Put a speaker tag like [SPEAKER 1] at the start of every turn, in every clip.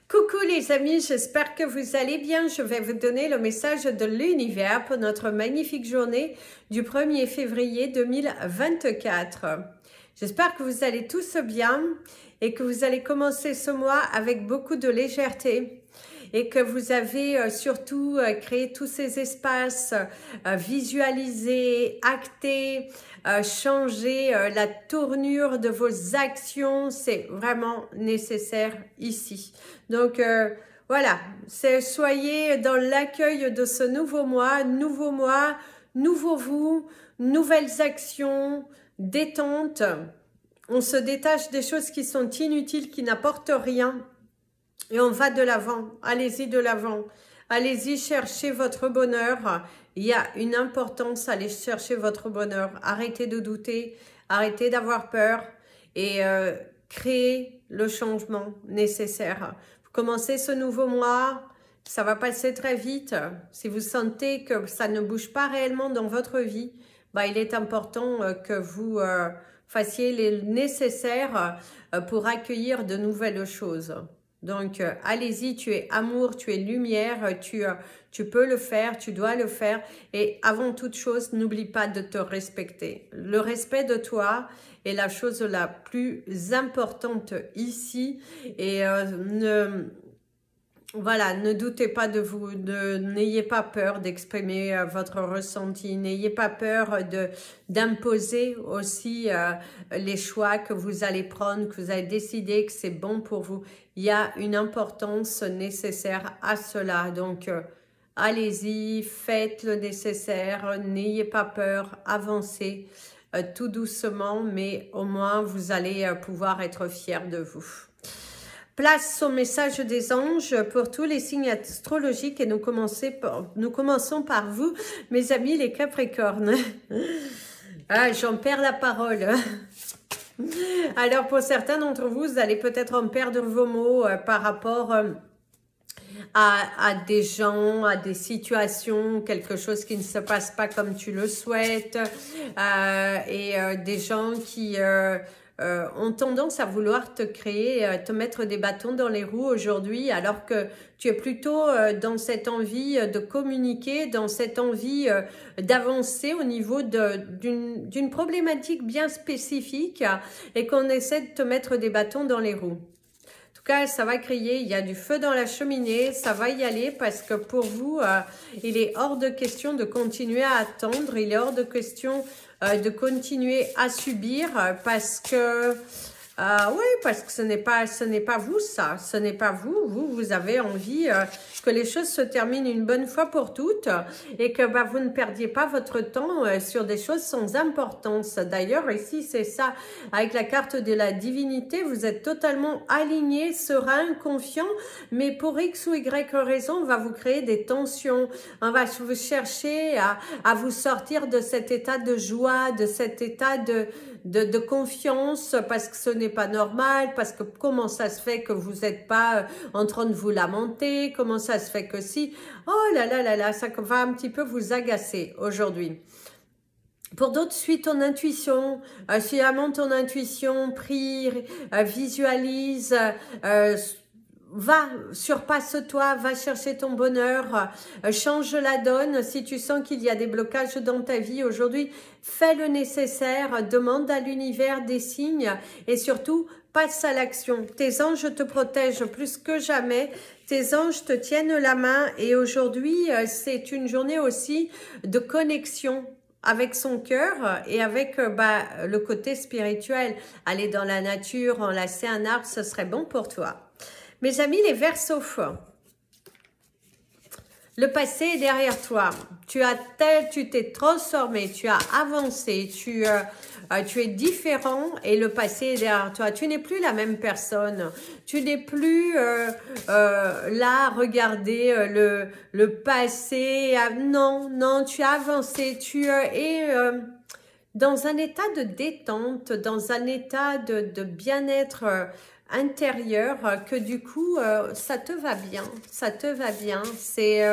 [SPEAKER 1] Coucou les amis, j'espère que vous allez bien. Je vais vous donner le message de l'univers pour notre magnifique journée du 1er février 2024. J'espère que vous allez tous bien et que vous allez commencer ce mois avec beaucoup de légèreté et que vous avez surtout créé tous ces espaces, visualisé, acté, changer la tournure de vos actions. C'est vraiment nécessaire ici. Donc voilà, soyez dans l'accueil de ce nouveau mois, nouveau vous, nouvelles actions, détente. On se détache des choses qui sont inutiles, qui n'apportent rien. Et on va de l'avant, allez-y de l'avant, allez-y chercher votre bonheur. Il y a une importance à aller chercher votre bonheur. Arrêtez de douter, arrêtez d'avoir peur et créez le changement nécessaire. Vous commencez ce nouveau mois, ça va passer très vite. Si vous sentez que ça ne bouge pas réellement dans votre vie, bah, il est important que vous fassiez les nécessaires pour accueillir de nouvelles choses. Donc, allez-y, tu es amour, tu es lumière, tu peux le faire, tu dois le faire. Et avant toute chose, n'oublie pas de te respecter. Le respect de toi est la chose la plus importante ici. Et voilà, ne doutez pas de vous, n'ayez pas peur d'exprimer votre ressenti, n'ayez pas peur d'imposer aussi les choix que vous allez prendre, que vous avez décidé que c'est bon pour vous. Il y a une importance nécessaire à cela, donc allez-y, faites le nécessaire, n'ayez pas peur, avancez tout doucement, mais au moins vous allez pouvoir être fiers de vous. Place au message des anges pour tous les signes astrologiques et nous commençons par vous, mes amis les Capricornes. Ah, j'en perds la parole. Alors pour certains d'entre vous, vous allez peut-être en perdre vos mots par rapport à des gens, à des situations, quelque chose qui ne se passe pas comme tu le souhaites, et des gens qui ont tendance à vouloir te créer, te mettre des bâtons dans les roues aujourd'hui, alors que tu es plutôt dans cette envie de communiquer, dans cette envie d'avancer au niveau d'une problématique bien spécifique et qu'on essaie de te mettre des bâtons dans les roues. En tout cas, ça va crier, il y a du feu dans la cheminée, ça va y aller parce que pour vous, il est hors de question de continuer à attendre, il est hors de question de continuer à subir parce que oui, parce que ce n'est pas vous ça, ce n'est pas vous avez envie que les choses se terminent une bonne fois pour toutes et que bah, vous ne perdiez pas votre temps sur des choses sans importance. D'ailleurs ici c'est ça, avec la carte de la divinité, vous êtes totalement aligné, serein, confiant, mais pour X ou Y raison, on va vous créer des tensions, on va vous chercher à vous sortir de cet état de joie, de cet état de confiance, parce que ce n'est pas normal, parce que comment ça se fait que vous n'êtes pas en train de vous lamenter, comment ça se fait que si, oh là là là là, ça va un petit peu vous agacer aujourd'hui. Pour d'autres, suis ton intuition, suis vraiment ton intuition, prie, visualise, va, surpasse-toi, va chercher ton bonheur, change la donne. Si tu sens qu'il y a des blocages dans ta vie aujourd'hui, fais le nécessaire, demande à l'univers des signes et surtout, passe à l'action. Tes anges te protègent plus que jamais, tes anges te tiennent la main et aujourd'hui, c'est une journée aussi de connexion avec son cœur et avec le côté spirituel. Aller dans la nature, enlacer un arbre, ce serait bon pour toi. Mes amis, les Verseaux, le passé est derrière toi. Tu t'es transformé, tu as avancé, tu es différent et le passé est derrière toi. Tu n'es plus la même personne. Tu n'es plus là, regardez le passé. Non, tu as avancé. Tu es dans un état de détente, dans un état de bien-être intérieur, que du coup ça te va bien, c'est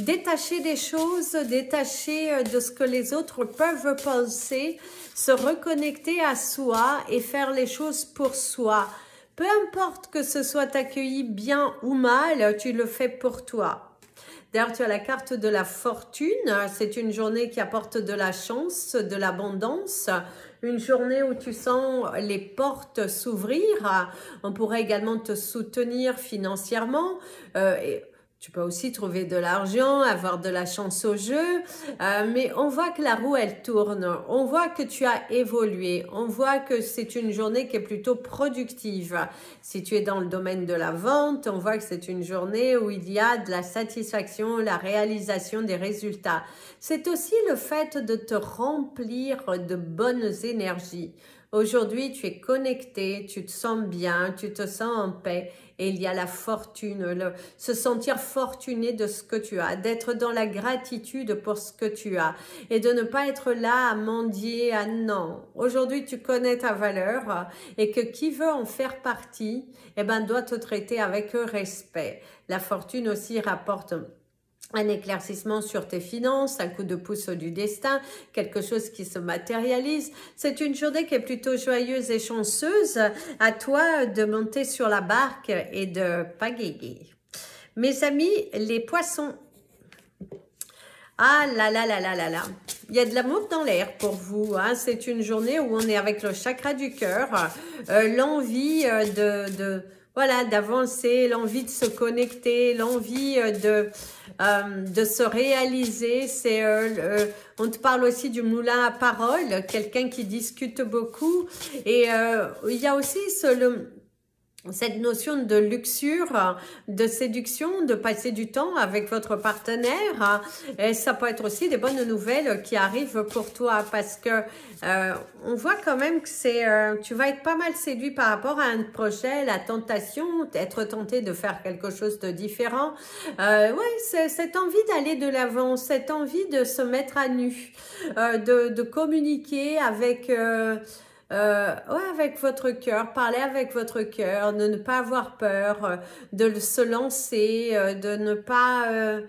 [SPEAKER 1] détacher des choses, détacher de ce que les autres peuvent penser, se reconnecter à soi et faire les choses pour soi, Peu importe que ce soit accueilli bien ou mal, tu le fais pour toi. D'ailleurs, tu as la carte de la fortune. C'est une journée qui apporte de la chance, de l'abondance. Une journée où tu sens les portes s'ouvrir. On pourrait également te soutenir financièrement. Tu peux aussi trouver de l'argent, avoir de la chance au jeu, mais on voit que la roue, elle tourne. On voit que tu as évolué. On voit que c'est une journée qui est plutôt productive. Si tu es dans le domaine de la vente, on voit que c'est une journée où il y a de la satisfaction, la réalisation des résultats. C'est aussi le fait de te remplir de bonnes énergies. Aujourd'hui, tu es connecté, tu te sens bien, tu te sens en paix et il y a la fortune, se sentir fortuné de ce que tu as, d'être dans la gratitude pour ce que tu as et de ne pas être là à mendier, à non. Aujourd'hui, tu connais ta valeur et que qui veut en faire partie, eh ben, doit te traiter avec respect. La fortune aussi rapporte un éclaircissement sur tes finances, un coup de pouce du destin, quelque chose qui se matérialise. C'est une journée qui est plutôt joyeuse et chanceuse. À toi de monter sur la barque et de pagayer. Mes amis, les poissons. Ah là là là là là là. Il y a de l'amour dans l'air pour vous. Hein. C'est une journée où on est avec le chakra du cœur. L'envie voilà, d'avancer, l'envie de se connecter, l'envie de se réaliser. On te parle aussi du moulin à parole, quelqu'un qui discute beaucoup. Et il y a aussi cette notion de luxure, de séduction, de passer du temps avec votre partenaire. Et ça peut être aussi des bonnes nouvelles qui arrivent pour toi parce que on voit quand même que tu vas être pas mal séduit par rapport à un projet, la tentation, être tenté de faire quelque chose de différent. Ouais, c'est cette envie d'aller de l'avant, cette envie de se mettre à nu, de communiquer avec... ouais, avec votre cœur, parler avec votre cœur, de ne pas avoir peur, de se lancer, de ne pas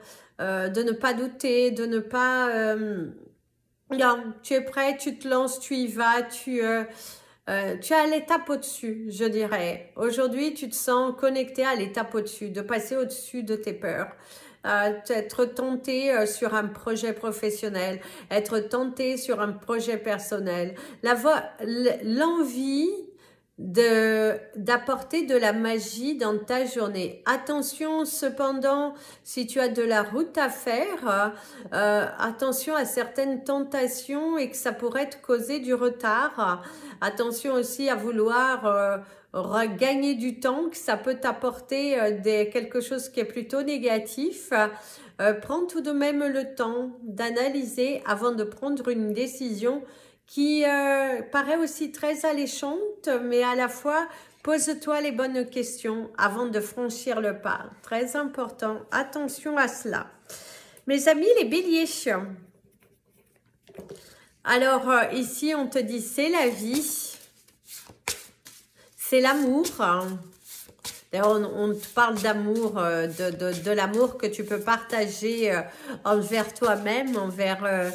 [SPEAKER 1] douter, de ne pas... non, tu es prêt, tu te lances, tu y vas, tu es à l'étape au-dessus, je dirais. Aujourd'hui, tu te sens connecté à l'étape au-dessus, de passer au-dessus de tes peurs. Être tenté sur un projet professionnel, être tenté sur un projet personnel, l'envie d'apporter de la magie dans ta journée. Attention cependant, si tu as de la route à faire, attention à certaines tentations et que ça pourrait te causer du retard. Attention aussi à vouloir gagner du temps, que ça peut t'apporter quelque chose qui est plutôt négatif. Prends tout de même le temps d'analyser avant de prendre une décision qui paraît aussi très alléchante, mais à la fois, pose-toi les bonnes questions avant de franchir le pas. Très important, attention à cela. Mes amis, les béliers. Alors, ici, on te dit, c'est la vie. C'est l'amour. D'ailleurs, on te parle d'amour, de l'amour que tu peux partager envers toi-même, envers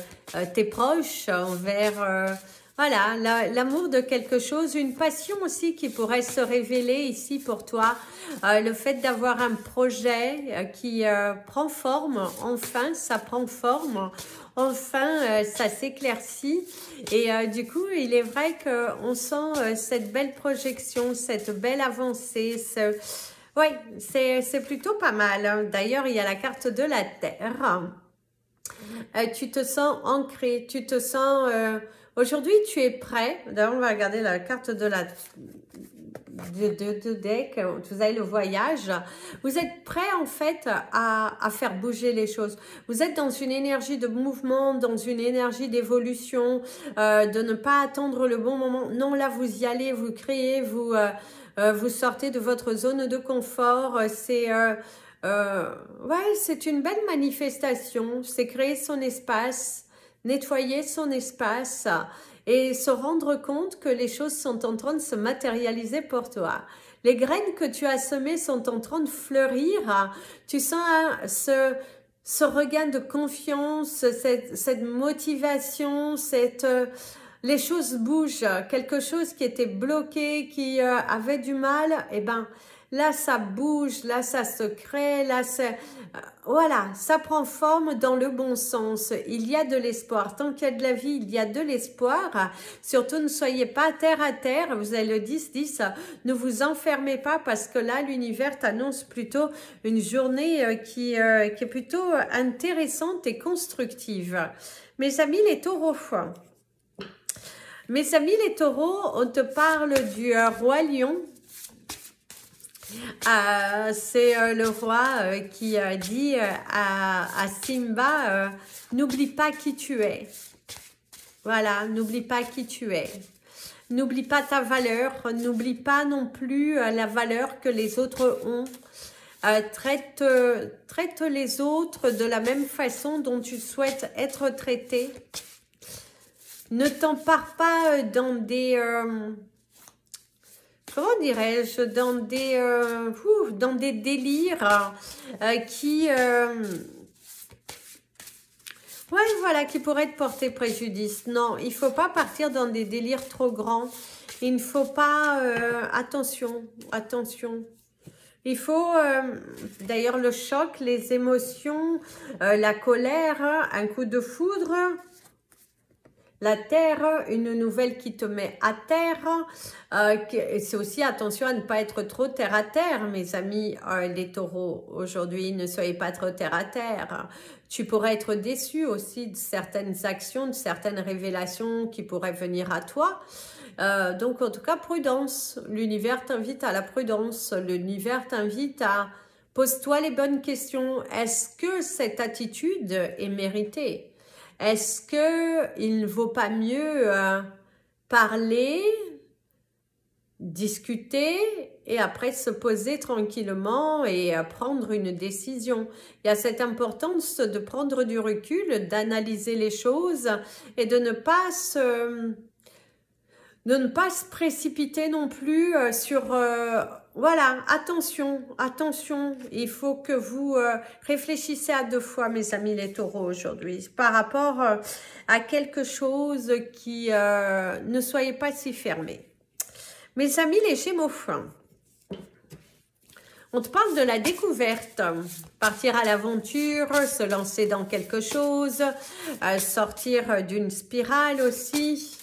[SPEAKER 1] tes proches, envers... voilà, l'amour de quelque chose, une passion aussi qui pourrait se révéler ici pour toi. Le fait d'avoir un projet qui prend forme, enfin, ça prend forme. Enfin, ça s'éclaircit et du coup, il est vrai qu'on sent cette belle projection, cette belle avancée. Oui, c'est plutôt pas mal. Hein. D'ailleurs, il y a la carte de la Terre. Tu te sens ancré, tu te sens... Aujourd'hui, tu es prêt. D'ailleurs, on va regarder la carte de la deck, vous avez le voyage, vous êtes prêt en fait à faire bouger les choses, vous êtes dans une énergie de mouvement, dans une énergie d'évolution, de ne pas attendre le bon moment, non là vous y allez, vous créez, vous sortez de votre zone de confort, ouais, c'est une belle manifestation, c'est créer son espace, nettoyer son espace, et se rendre compte que les choses sont en train de se matérialiser pour toi. Les graines que tu as semées sont en train de fleurir. Tu sens ce regain de confiance, cette motivation, les choses bougent, quelque chose qui était bloqué, qui avait du mal, eh ben, là, ça bouge, là, ça se crée, là, voilà, ça prend forme dans le bon sens. Il y a de l'espoir. Tant qu'il y a de la vie, il y a de l'espoir. Surtout, ne soyez pas terre à terre. Vous avez le 10-10. Ne vous enfermez pas parce que là, l'univers t'annonce plutôt une journée qui est plutôt intéressante et constructive. Mes amis, les taureaux. Mes amis, les taureaux, on te parle du roi lion. C'est le roi qui dit à Simba, n'oublie pas qui tu es. Voilà, n'oublie pas qui tu es. N'oublie pas ta valeur, n'oublie pas non plus la valeur que les autres ont. Traite les autres de la même façon dont tu souhaites être traité. Ne t'empare pas dans des... comment dirais-je, dans des délires qui, ouais, voilà, qui pourraient te porter préjudice. Non, il ne faut pas partir dans des délires trop grands. Il ne faut pas, attention, attention. Il faut, d'ailleurs, le choc, les émotions, la colère, un coup de foudre. La terre, une nouvelle qui te met à terre. C'est aussi attention à ne pas être trop terre à terre, mes amis, les taureaux. Aujourd'hui, ne soyez pas trop terre à terre. Tu pourrais être déçu aussi de certaines actions, de certaines révélations qui pourraient venir à toi. Donc, en tout cas, prudence. L'univers t'invite à la prudence. L'univers t'invite à... Pose-toi les bonnes questions. Est-ce que cette attitude est méritée ? Est-ce qu'il ne vaut pas mieux parler, discuter et après se poser tranquillement et prendre une décision? Il y a cette importance de prendre du recul, d'analyser les choses et de ne pas se précipiter non plus sur... voilà, attention, attention, il faut que vous réfléchissez à 2 fois, mes amis les taureaux, aujourd'hui, par rapport à quelque chose qui... ne soyez pas si fermés. Mes amis les gémeaux, on te parle de la découverte, partir à l'aventure, se lancer dans quelque chose, sortir d'une spirale aussi,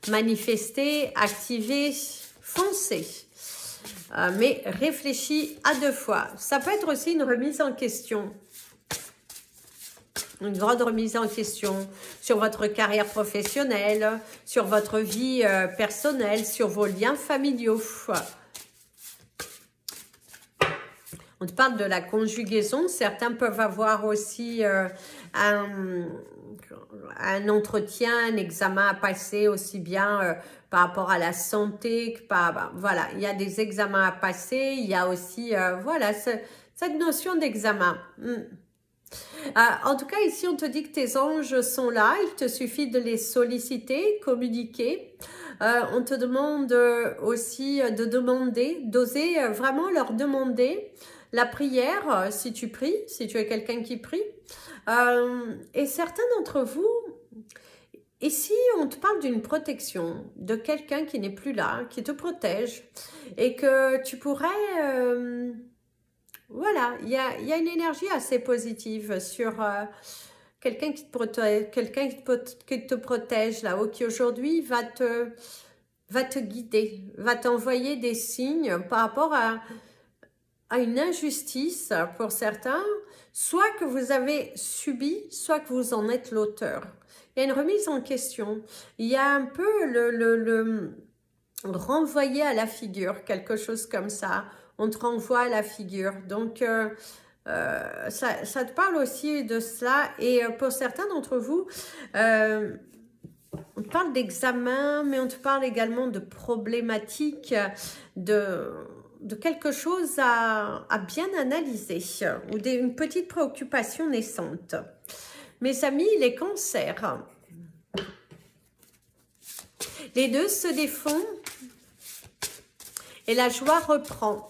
[SPEAKER 1] manifester, activer, foncer. Mais réfléchis à 2 fois. Ça peut être aussi une remise en question. Une grande remise en question sur votre carrière professionnelle, sur votre vie personnelle, sur vos liens familiaux. On te parle de la conjugaison. Certains peuvent avoir aussi un entretien, un examen à passer aussi bien par rapport à la santé que par... voilà, il y a des examens à passer. Il y a aussi, voilà, cette notion d'examen. En tout cas, ici, on te dit que tes anges sont là. Il te suffit de les solliciter, communiquer. On te demande aussi de demander, d'oser vraiment leur demander la prière, si tu pries, si tu es quelqu'un qui prie. Et certains d'entre vous, ici, on te parle d'une protection, de quelqu'un qui n'est plus là, qui te protège et que tu pourrais... voilà, il y a une énergie assez positive sur quelqu'un qui te protège, qui te protège là-haut, qui aujourd'hui va te guider, va t'envoyer des signes par rapport à une injustice pour certains, soit que vous avez subi, soit que vous en êtes l'auteur. Il y a une remise en question. Il y a un peu le renvoyer à la figure, quelque chose comme ça. On te renvoie à la figure. Donc, ça te parle aussi de cela. Et pour certains d'entre vous, on te parle d'examen, mais on te parle également de problématiques, de quelque chose à bien analyser ou d'une petite préoccupation naissante. Mes amis, les cancers, les 2 se défont et la joie reprend.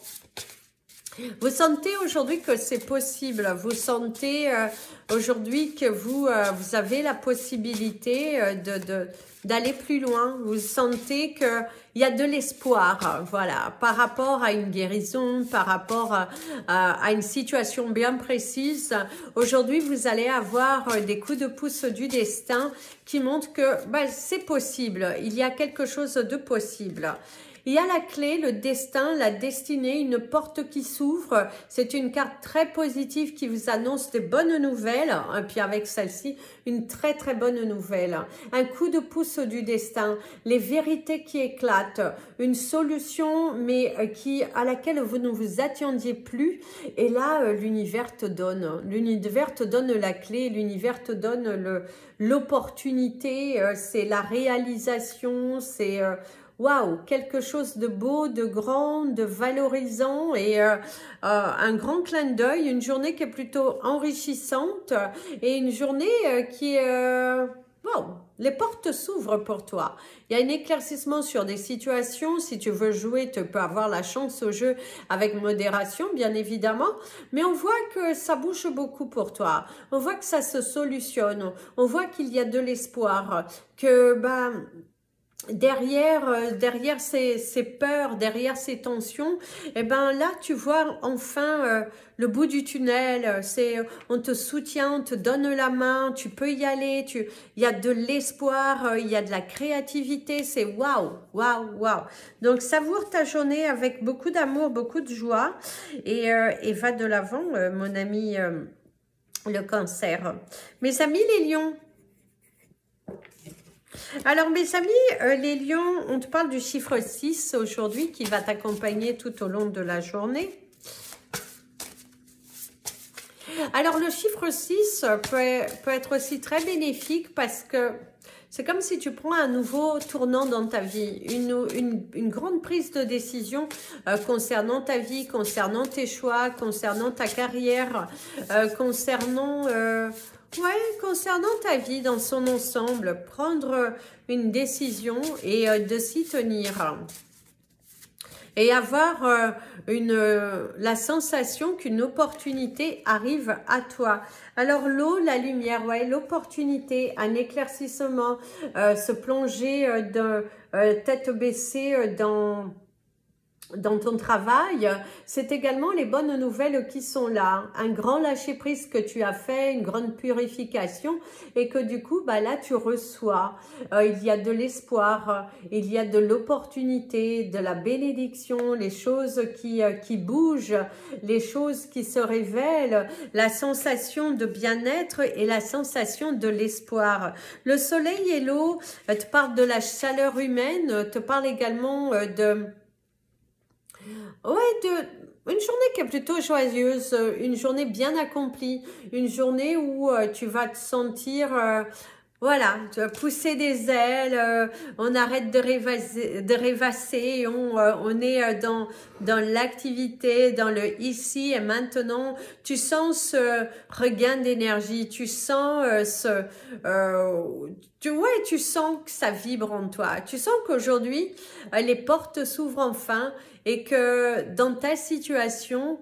[SPEAKER 1] Vous sentez aujourd'hui que c'est possible. Vous sentez aujourd'hui que vous avez la possibilité d'aller plus loin. Vous sentez qu'il y a de l'espoir, voilà, par rapport à une guérison, par rapport à une situation bien précise. Aujourd'hui, vous allez avoir des coups de pouce du destin qui montrent que c'est possible. Il y a quelque chose de possible. Il y a la clé, le destin, la destinée, une porte qui s'ouvre. C'est une carte très positive qui vous annonce des bonnes nouvelles. Et puis avec celle-ci, une très très bonne nouvelle. Un coup de pouce du destin, les vérités qui éclatent, une solution mais à laquelle vous ne vous attendiez plus. Et là, l'univers te donne. L'univers te donne la clé, l'univers te donne l'opportunité, c'est la réalisation, c'est... waouh, quelque chose de beau, de grand, de valorisant et un grand clin d'œil, une journée qui est plutôt enrichissante et une journée qui est... wow, les portes s'ouvrent pour toi. Il y a un éclaircissement sur des situations. Si tu veux jouer, tu peux avoir la chance au jeu avec modération, bien évidemment. Mais on voit que ça bouge beaucoup pour toi. On voit que ça se solutionne. On voit qu'il y a de l'espoir. Que... derrière ces peurs, derrière ces tensions, et là tu vois enfin le bout du tunnel. On te soutient, on te donne la main, tu peux y aller, il y a de l'espoir, il y a de la créativité, c'est waouh, waouh, waouh. Donc savoure ta journée avec beaucoup d'amour, beaucoup de joie et va de l'avant, mon ami le Cancer. Mes amis les lions. Alors mes amis, les lions, on te parle du chiffre 6 aujourd'hui qui va t'accompagner tout au long de la journée. Alors le chiffre 6 peut être aussi très bénéfique parce que c'est comme si tu prends un nouveau tournant dans ta vie, une grande prise de décision concernant ta vie, concernant tes choix, concernant ta carrière, concernant ta vie dans son ensemble, prendre une décision et de s'y tenir. Et avoir la sensation qu'une opportunité arrive à toi. Alors l'eau, la lumière, ouais, l'opportunité, un éclaircissement, se plonger tête baissée dans ton travail, c'est également les bonnes nouvelles qui sont là. Un grand lâcher-prise que tu as fait, une grande purification et que du coup, là, tu reçois. Il y a de l'espoir, il y a de l'opportunité, de la bénédiction, les choses qui bougent, les choses qui se révèlent, la sensation de bien-être et la sensation de l'espoir. Le soleil et l'eau te parlent de la chaleur humaine, te parlent également une journée qui est plutôt joyeuse, une journée bien accomplie, une journée où tu vas te sentir, voilà, tu vas pousser des ailes, on arrête de rêvasser, on est dans l'activité, dans le ici et maintenant. Tu sens ce regain d'énergie, tu sens tu sens que ça vibre en toi. Tu sens qu'aujourd'hui, les portes s'ouvrent enfin et que dans ta situation,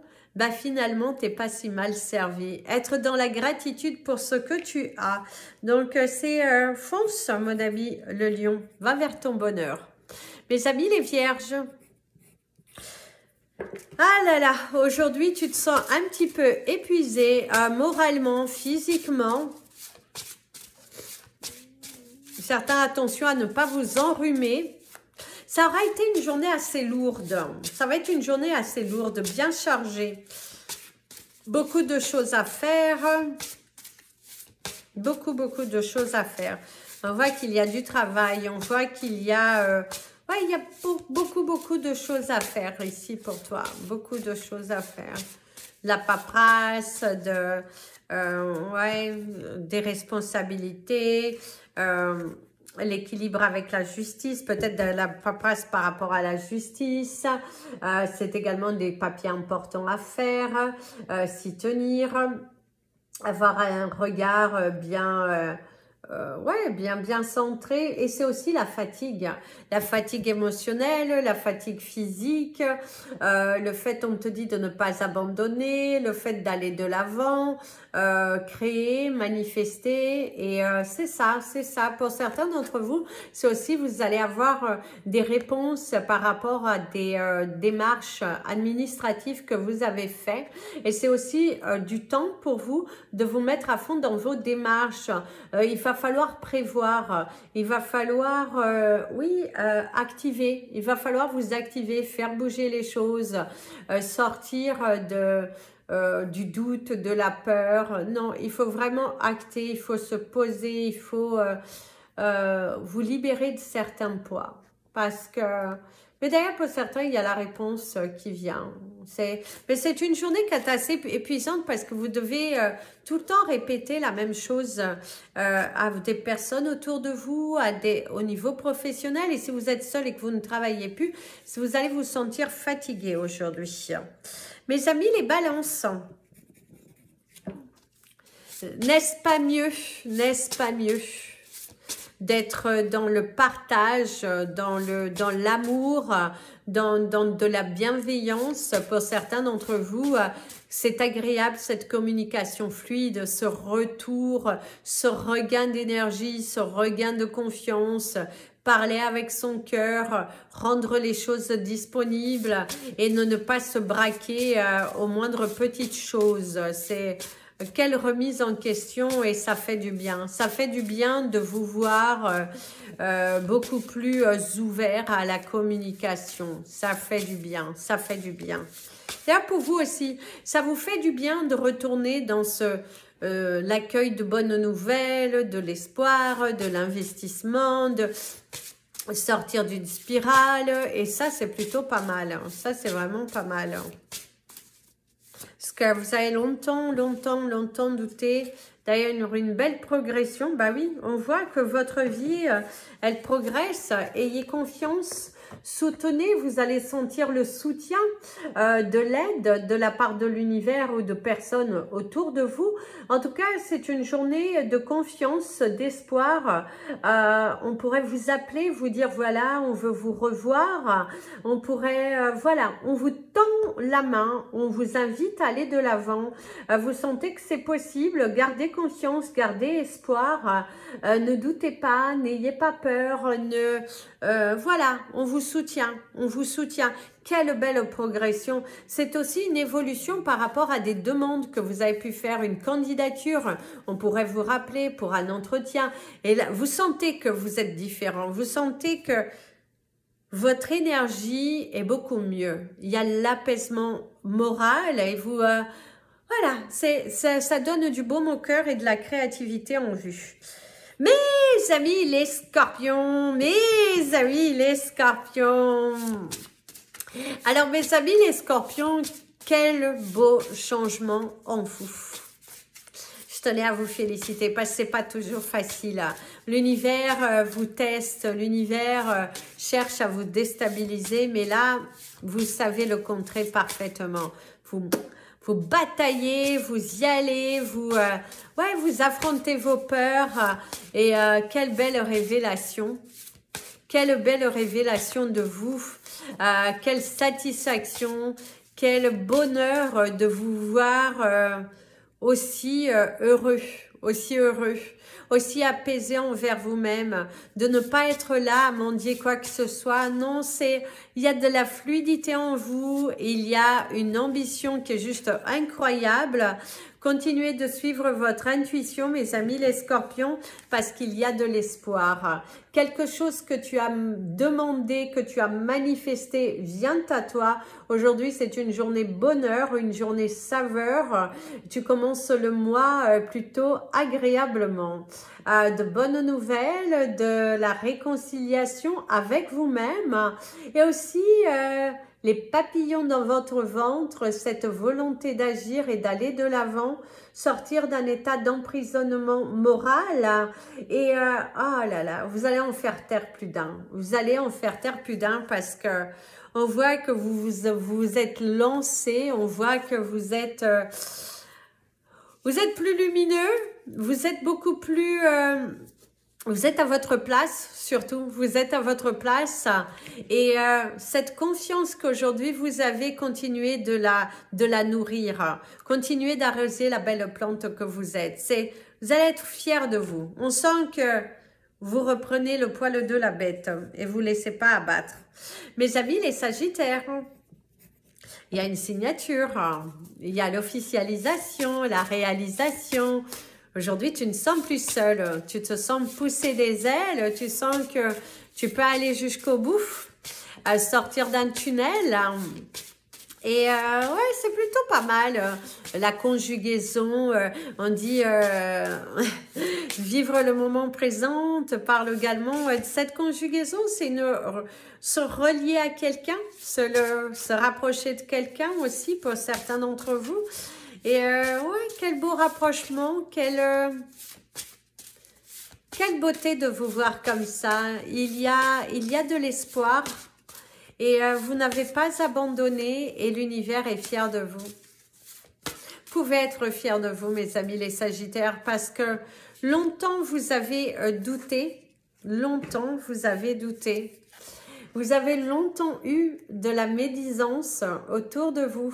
[SPEAKER 1] finalement, t'es pas si mal servi. Être dans la gratitude pour ce que tu as. Donc, c'est fonce, mon ami le lion. Va vers ton bonheur. Mes amis les vierges. Ah là là, aujourd'hui, tu te sens un petit peu épuisé, moralement, physiquement. Certains, attention à ne pas vous enrhumer. Ça aura été une journée assez lourde. Ça va être une journée assez lourde, bien chargée. Beaucoup de choses à faire. Beaucoup de choses à faire. On voit qu'il y a du travail. On voit qu'il y a... il y a beaucoup de choses à faire ici pour toi. Beaucoup de choses à faire. La paperasse, des responsabilités, l'équilibre avec la justice, peut-être de la paperasse par rapport à la justice. C'est également des papiers importants à faire, s'y tenir, avoir un regard bien ouais, bien centré. Et c'est aussi la fatigue émotionnelle, la fatigue physique, le fait, on te dit, de ne pas abandonner, le fait d'aller de l'avant, créer, manifester. Et c'est ça. Pour certains d'entre vous, c'est aussi, vous allez avoir des réponses par rapport à des démarches administratives que vous avez fait. Et c'est aussi du temps pour vous de vous mettre à fond dans vos démarches. Il va falloir prévoir, il va falloir, activer, il va falloir vous activer, faire bouger les choses, sortir du doute, de la peur. Non, il faut vraiment acter, il faut se poser, il faut vous libérer de certains poids. Parce que, mais d'ailleurs pour certains, il y a la réponse qui vient. Mais c'est une journée qui est assez épuisante parce que vous devez tout le temps répéter la même chose à des personnes autour de vous, au niveau professionnel. Et si vous êtes seul et que vous ne travaillez plus, vous allez vous sentir fatigué aujourd'hui. Mes amis, les balances, n'est-ce pas mieux d'être dans le partage, dans l'amour, dans de la bienveillance? Pour certains d'entre vous, c'est agréable cette communication fluide, ce retour, ce regain d'énergie, ce regain de confiance, parler avec son cœur, rendre les choses disponibles et ne pas se braquer aux moindres petites choses. C'est... Quelle remise en question, et ça fait du bien. Ça fait du bien de vous voir beaucoup plus ouvert à la communication. Ça fait du bien, ça fait du bien. D'ailleurs pour vous aussi, ça vous fait du bien de retourner dans l'accueil de bonnes nouvelles, de l'espoir, de l'investissement, de sortir d'une spirale. Et ça, c'est plutôt pas mal. Hein. Ça, c'est vraiment pas mal. Hein. Parce que vous avez longtemps douté. D'ailleurs, une belle progression. Bah oui, on voit que votre vie, elle progresse. Ayez confiance. Soutenez, vous allez sentir le soutien de l'aide de la part de l'univers ou de personnes autour de vous. En tout cas, c'est une journée de confiance, d'espoir. On pourrait vous appeler, vous dire voilà, on veut vous revoir. On pourrait, voilà, on vous tend la main, on vous invite à aller de l'avant. Vous sentez que c'est possible, gardez confiance, gardez espoir. Ne doutez pas, n'ayez pas peur. Voilà, on vous soutient, on vous soutient. Quelle belle progression. C'est aussi une évolution par rapport à des demandes que vous avez pu faire, une candidature. On pourrait vous rappeler pour un entretien. Et là, vous sentez que vous êtes différent. Vous sentez que votre énergie est beaucoup mieux. Il y a l'apaisement moral et vous... voilà, ça donne du baume au cœur et de la créativité en vue. Mes amis les scorpions, mes amis les scorpions. Alors mes amis les scorpions, quel beau changement en vous. Je tenais à vous féliciter parce que c'est pas toujours facile. L'univers vous teste, l'univers cherche à vous déstabiliser, mais là, vous savez le contrer parfaitement. Vous bataillez, vous y allez, vous affrontez vos peurs et quelle belle révélation. Quelle belle révélation de vous, quelle satisfaction, quel bonheur de vous voir aussi heureux, aussi apaisé envers vous-même, de ne pas être là à mendier quoi que ce soit. Non, il y a de la fluidité en vous, il y a une ambition qui est juste incroyable. Continuez de suivre votre intuition, mes amis les scorpions, parce qu'il y a de l'espoir. Quelque chose que tu as demandé, que tu as manifesté vient à toi. Aujourd'hui, c'est une journée bonheur, une journée saveur. Tu commences le mois plutôt agréablement. De bonnes nouvelles, de la réconciliation avec vous-même et aussi... les papillons dans votre ventre, cette volonté d'agir et d'aller de l'avant, sortir d'un état d'emprisonnement moral et oh là là, vous allez en faire taire plus d'un. Vous allez en faire taire plus d'un parce que on voit que vous êtes lancé, on voit que vous êtes Vous êtes plus lumineux, vous êtes beaucoup plus... vous êtes à votre place, surtout, vous êtes à votre place et cette confiance qu'aujourd'hui vous avez, continué de la nourrir, continuez d'arroser la belle plante que vous êtes. Vous allez être fiers de vous. On sent que vous reprenez le poil de la bête et vous ne laissez pas abattre. Mes amis, les Sagittaires, il y a une signature, il y a l'officialisation, la réalisation. Aujourd'hui, tu ne sens plus seul, tu te sens pousser des ailes, tu sens que tu peux aller jusqu'au bout, sortir d'un tunnel. Et ouais, c'est plutôt pas mal. La conjugaison, on dit vivre le moment présent, te parle également. Cette conjugaison, c'est se relier à quelqu'un, se rapprocher de quelqu'un aussi pour certains d'entre vous. Et ouais, quel beau rapprochement, quelle beauté de vous voir comme ça. Il y a de l'espoir et vous n'avez pas abandonné et l'univers est fier de vous. Vous pouvez être fiers de vous, mes amis les Sagittaires, parce que longtemps vous avez douté, longtemps vous avez douté. Vous avez longtemps eu de la médisance autour de vous,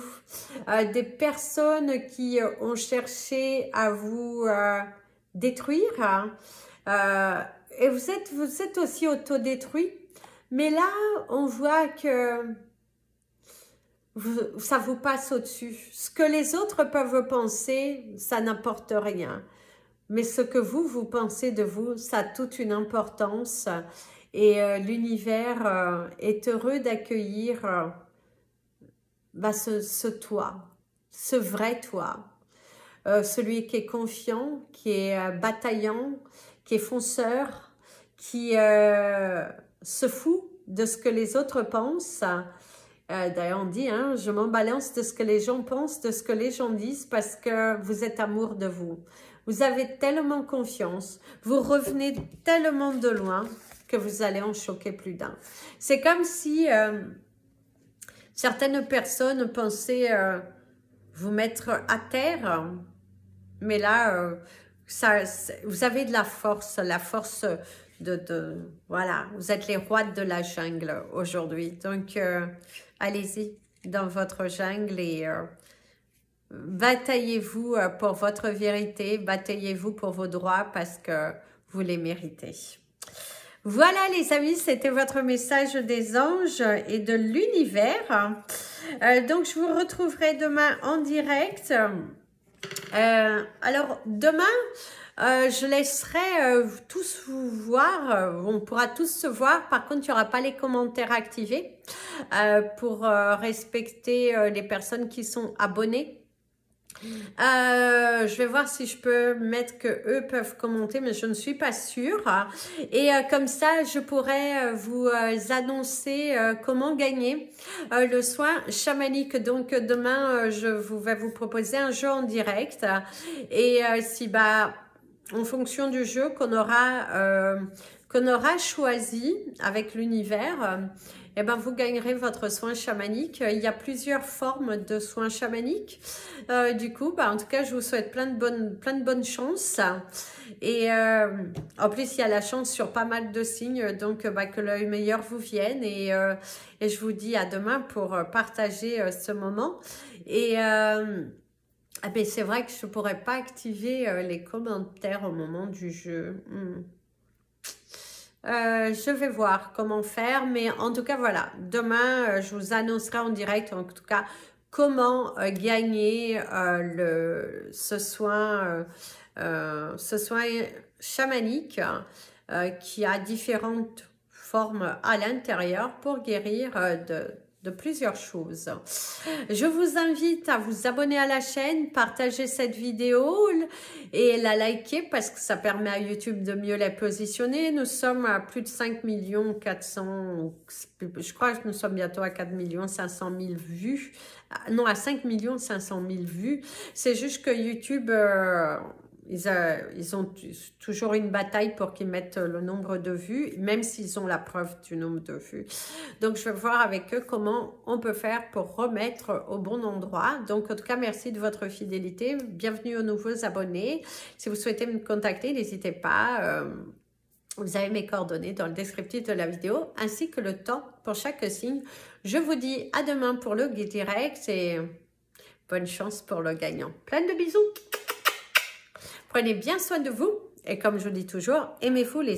[SPEAKER 1] des personnes qui ont cherché à vous détruire, et vous êtes aussi autodétruit, mais là on voit que ça vous passe au-dessus. Ce que les autres peuvent penser, ça n'importe rien, mais ce que vous pensez de vous, ça a toute une importance. Et l'univers est heureux d'accueillir ce toi, ce vrai toi. Celui qui est confiant, qui est bataillant, qui est fonceur, qui se fout de ce que les autres pensent. D'ailleurs, on dit, hein, je m'en balance de ce que les gens pensent, de ce que les gens disent, parce que vous êtes amour de vous. Vous avez tellement confiance, vous revenez tellement de loin, que vous allez en choquer plus d'un. C'est comme si certaines personnes pensaient vous mettre à terre, mais là, vous avez de la force voilà, vous êtes les rois de la jungle aujourd'hui. Donc, allez-y dans votre jungle et bataillez-vous pour votre vérité, bataillez-vous pour vos droits parce que vous les méritez. Voilà les amis, c'était votre message des anges et de l'univers. Donc je vous retrouverai demain en direct. Alors demain, je laisserai tous vous voir, on pourra tous se voir. Par contre, il n'y aura pas les commentaires activés pour respecter les personnes qui sont abonnées. Je vais voir si je peux mettre que eux peuvent commenter, mais je ne suis pas sûre. Et comme ça, je pourrais vous annoncer comment gagner le soin chamanique. Donc demain, je vais vous proposer un jeu en direct. Et si en fonction du jeu qu'on aura choisi avec l'univers, eh ben, vous gagnerez votre soin chamanique. Il y a plusieurs formes de soins chamaniques. Du coup, en tout cas, je vous souhaite plein de bonnes chances. Et en plus, il y a la chance sur pas mal de signes. Donc, que le meilleur vous vienne. Et je vous dis à demain pour partager ce moment. Et c'est vrai que je ne pourrais pas activer les commentaires au moment du jeu. Je vais voir comment faire, mais en tout cas, voilà. Demain, je vous annoncerai en direct, en tout cas, comment gagner ce soin chamanique qui a différentes formes à l'intérieur pour guérir de plusieurs choses. Je vous invite à vous abonner à la chaîne, partager cette vidéo et la liker parce que ça permet à YouTube de mieux la positionner. Nous sommes à plus de 5 400 000, je crois que nous sommes bientôt à 4 500 000 vues. Non, à 5 500 000 vues. C'est juste que YouTube ils ont toujours une bataille pour qu'ils mettent le nombre de vues, même s'ils ont la preuve du nombre de vues. Donc, je vais voir avec eux comment on peut faire pour remettre au bon endroit. Donc, en tout cas, merci de votre fidélité. Bienvenue aux nouveaux abonnés. Si vous souhaitez me contacter, n'hésitez pas. Vous avez mes coordonnées dans le descriptif de la vidéo, ainsi que le temps pour chaque signe. Je vous dis à demain pour le guide direct et bonne chance pour le gagnant. Plein de bisous. Prenez bien soin de vous et comme je vous dis toujours, aimez-vous les